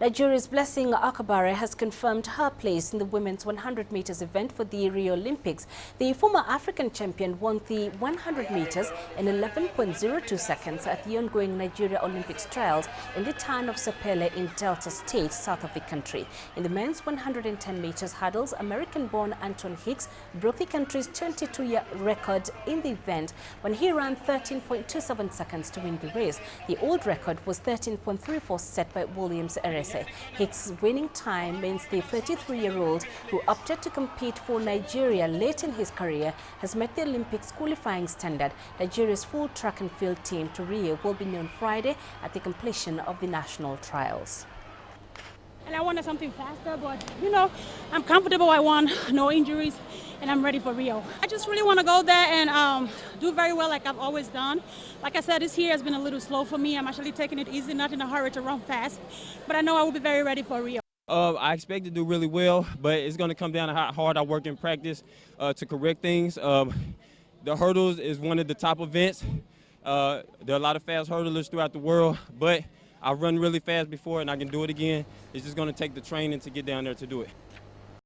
Nigeria's Blessing Okagbare has confirmed her place in the women's 100 meters event for the Rio Olympics. The former African champion won the 100 meters in 11.02 seconds at the ongoing Nigeria Olympics trials in the town of Sapele in Delta State, south of the country. In the men's 110 meters hurdles, American-born Antwon Hicks broke the country's 22-year record in the event when he ran 13.27 seconds to win the race. The old record was 13.34 set by Williams Erese. Hicks' winning time means the 33-year-old, who opted to compete for Nigeria late in his career, has met the Olympics qualifying standard. Nigeria's full track and field team to Rio will be known Friday at the completion of the national trials. And I wanted something faster, but you know, I'm comfortable. I won, no injuries, and I'm ready for Rio. I just really want to go there and do very well like I've always done. Like I said, this year has been a little slow for me. I'm actually taking it easy, not in a hurry to run fast, but I know I will be very ready for Rio. I expect to do really well, but it's going to come down to how hard I work in practice to correct things. The hurdles is one of the top events. There are a lot of fast hurdlers throughout the world, but I've run really fast before and I can do it again. It's just going to take the training to get down there to do it.